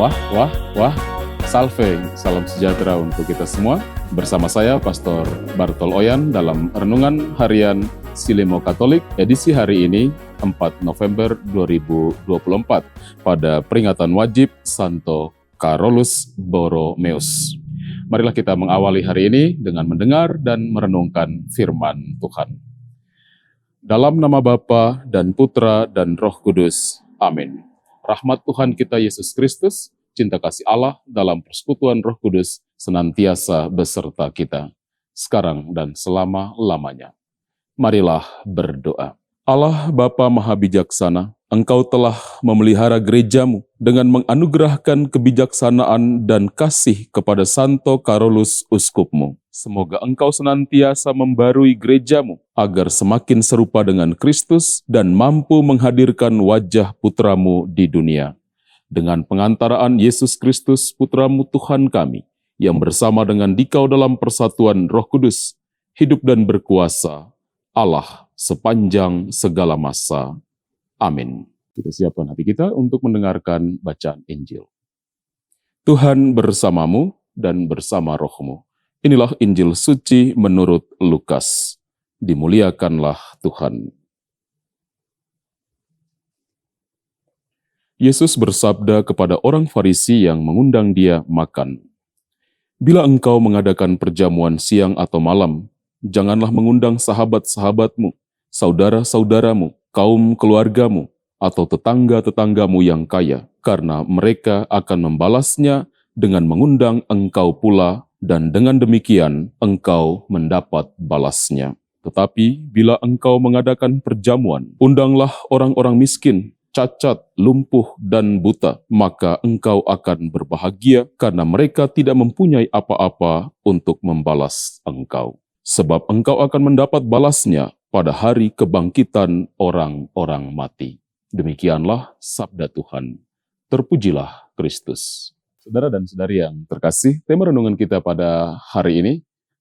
Wah, salve, salam sejahtera untuk kita semua. Bersama saya, Pastor Bartol Oyan, dalam Renungan Harian Silimo Katolik, edisi hari ini, 4 November 2024, pada peringatan wajib Santo Carolus Borromeus. Marilah kita mengawali hari ini dengan mendengar dan merenungkan firman Tuhan. Dalam nama Bapa dan Putra dan Roh Kudus. Amin. Rahmat Tuhan kita Yesus Kristus, cinta kasih Allah dalam persekutuan Roh Kudus senantiasa beserta kita, sekarang dan selama-lamanya. Marilah berdoa. Allah Bapa Maha Bijaksana, Engkau telah memelihara gerejamu dengan menganugerahkan kebijaksanaan dan kasih kepada Santo Carolus Uskupmu. Semoga Engkau senantiasa membarui gerejamu agar semakin serupa dengan Kristus dan mampu menghadirkan wajah putramu di dunia. Dengan pengantaraan Yesus Kristus putramu Tuhan kami, yang bersama dengan Dikau dalam persatuan Roh Kudus, hidup dan berkuasa, Allah sepanjang segala masa. Amin. Kita siapkan hati kita untuk mendengarkan bacaan Injil. Tuhan bersamamu dan bersama rohmu. Inilah Injil suci menurut Lukas. Dimuliakanlah Tuhan. Yesus bersabda kepada orang Farisi yang mengundang dia makan. Bila engkau mengadakan perjamuan siang atau malam, janganlah mengundang sahabat-sahabatmu, saudara-saudaramu, kaum keluargamu, atau tetangga-tetanggamu yang kaya, karena mereka akan membalasnya dengan mengundang engkau pula, dan dengan demikian engkau mendapat balasnya. Tetapi bila engkau mengadakan perjamuan, undanglah orang-orang miskin, cacat, lumpuh, dan buta, maka engkau akan berbahagia karena mereka tidak mempunyai apa-apa untuk membalas engkau. Sebab engkau akan mendapat balasnya pada hari kebangkitan orang-orang mati. Demikianlah sabda Tuhan. Terpujilah Kristus. Saudara dan saudari yang terkasih, tema renungan kita pada hari ini,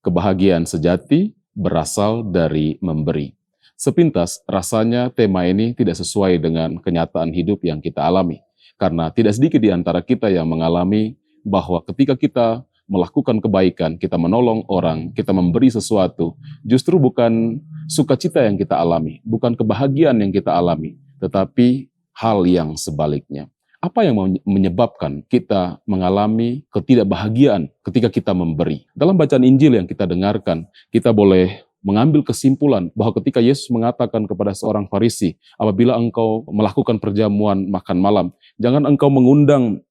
kebahagiaan sejati berasal dari memberi. Sepintas, rasanya tema ini tidak sesuai dengan kenyataan hidup yang kita alami. Karena tidak sedikit di antara kita yang mengalami bahwa ketika kita melakukan kebaikan, kita menolong orang, kita memberi sesuatu, justru bukan sukacita yang kita alami, bukan kebahagiaan yang kita alami, tetapi hal yang sebaliknya. Apa yang menyebabkan kita mengalami ketidakbahagiaan ketika kita memberi? Dalam bacaan Injil yang kita dengarkan, kita boleh mengambil kesimpulan bahwa ketika Yesus mengatakan kepada seorang Farisi, apabila engkau melakukan perjamuan makan malam, jangan engkau mengundang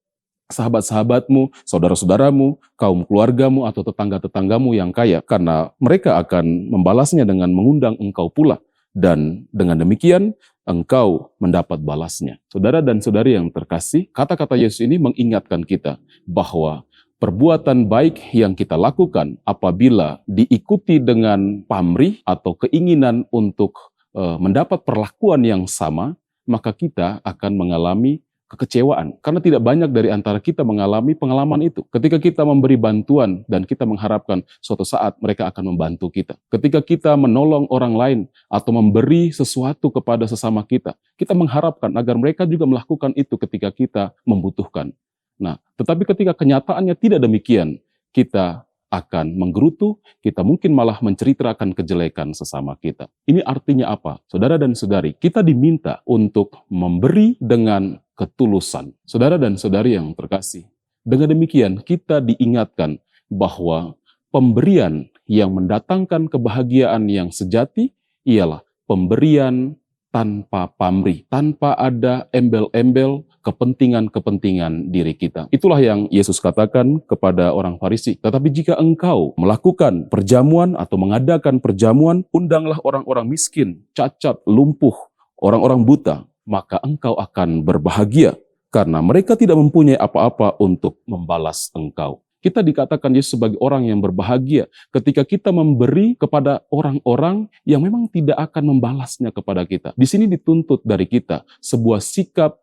sahabat-sahabatmu, saudara-saudaramu, kaum keluargamu, atau tetangga-tetanggamu yang kaya, karena mereka akan membalasnya dengan mengundang engkau pula, dan dengan demikian engkau mendapat balasnya. Saudara dan saudari yang terkasih, kata-kata Yesus ini mengingatkan kita bahwa perbuatan baik yang kita lakukan apabila diikuti dengan pamrih atau keinginan untuk mendapat perlakuan yang sama, maka kita akan mengalami kekecewaan. Karena tidak banyak dari antara kita mengalami pengalaman itu. Ketika kita memberi bantuan dan kita mengharapkan suatu saat mereka akan membantu kita. Ketika kita menolong orang lain atau memberi sesuatu kepada sesama kita, kita mengharapkan agar mereka juga melakukan itu ketika kita membutuhkan. Nah, tetapi ketika kenyataannya tidak demikian, kita akan menggerutu, kita mungkin malah menceritakan kejelekan sesama kita. Ini artinya apa? Saudara dan saudari, kita diminta untuk memberi dengan ketulusan. Saudara dan saudari yang terkasih, dengan demikian kita diingatkan bahwa pemberian yang mendatangkan kebahagiaan yang sejati ialah pemberian tanpa pamrih, tanpa ada embel-embel kepentingan-kepentingan diri kita. Itulah yang Yesus katakan kepada orang Farisi. Tetapi jika engkau melakukan perjamuan atau mengadakan perjamuan, undanglah orang-orang miskin, cacat, lumpuh, orang-orang buta, maka engkau akan berbahagia karena mereka tidak mempunyai apa-apa untuk membalas engkau. Kita dikatakan Yesus sebagai orang yang berbahagia ketika kita memberi kepada orang-orang yang memang tidak akan membalasnya kepada kita. Di sini dituntut dari kita sebuah sikap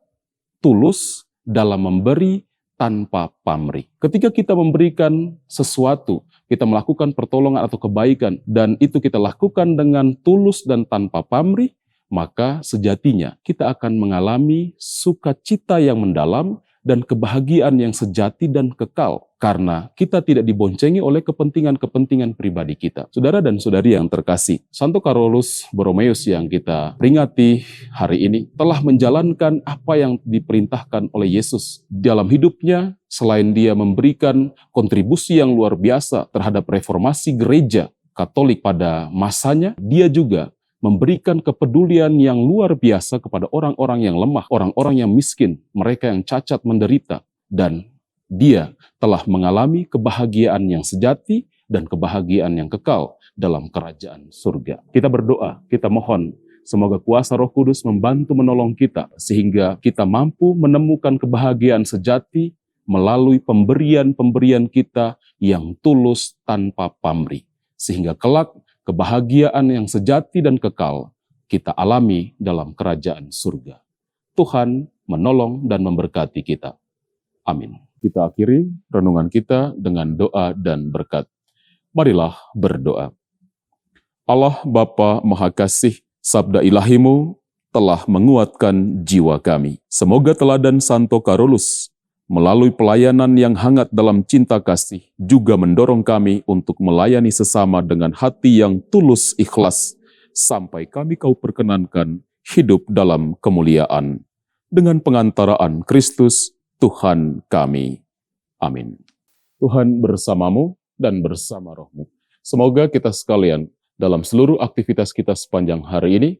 tulus dalam memberi tanpa pamrih. Ketika kita memberikan sesuatu, kita melakukan pertolongan atau kebaikan, dan itu kita lakukan dengan tulus dan tanpa pamrih, maka sejatinya kita akan mengalami sukacita yang mendalam dan kebahagiaan yang sejati dan kekal, karena kita tidak diboncengi oleh kepentingan-kepentingan pribadi kita. Saudara dan saudari yang terkasih, Santo Carolus Borromeus yang kita peringati hari ini telah menjalankan apa yang diperintahkan oleh Yesus dalam hidupnya. Selain dia memberikan kontribusi yang luar biasa terhadap reformasi gereja Katolik pada masanya, dia juga memberikan kepedulian yang luar biasa kepada orang-orang yang lemah, orang-orang yang miskin, mereka yang cacat menderita. Dan dia telah mengalami kebahagiaan yang sejati dan kebahagiaan yang kekal dalam kerajaan surga. Kita berdoa, kita mohon semoga kuasa Roh Kudus membantu menolong kita, sehingga kita mampu menemukan kebahagiaan sejati melalui pemberian-pemberian kita yang tulus tanpa pamrih. Sehingga kelak kebahagiaan yang sejati dan kekal kita alami dalam kerajaan surga. Tuhan menolong dan memberkati kita. Amin. Kita akhiri renungan kita dengan doa dan berkat. Marilah berdoa. Allah Bapa Maha Kasih, sabda ilahi-Mu telah menguatkan jiwa kami. Semoga teladan Santo Carolus melalui pelayanan yang hangat dalam cinta kasih, juga mendorong kami untuk melayani sesama dengan hati yang tulus ikhlas, sampai kami Kau perkenankan hidup dalam kemuliaan. Dengan pengantaraan Kristus, Tuhan kami. Amin. Tuhan bersamamu dan bersama rohmu. Semoga kita sekalian dalam seluruh aktivitas kita sepanjang hari ini,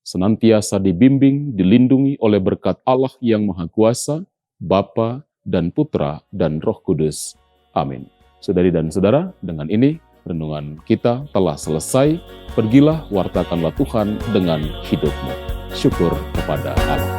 senantiasa dibimbing, dilindungi oleh berkat Allah yang Maha Kuasa, Bapa dan Putra dan Roh Kudus. Amin. Saudari dan saudara, dengan ini renungan kita telah selesai. Pergilah, wartakanlah Tuhan dengan hidupmu. Syukur kepada Allah.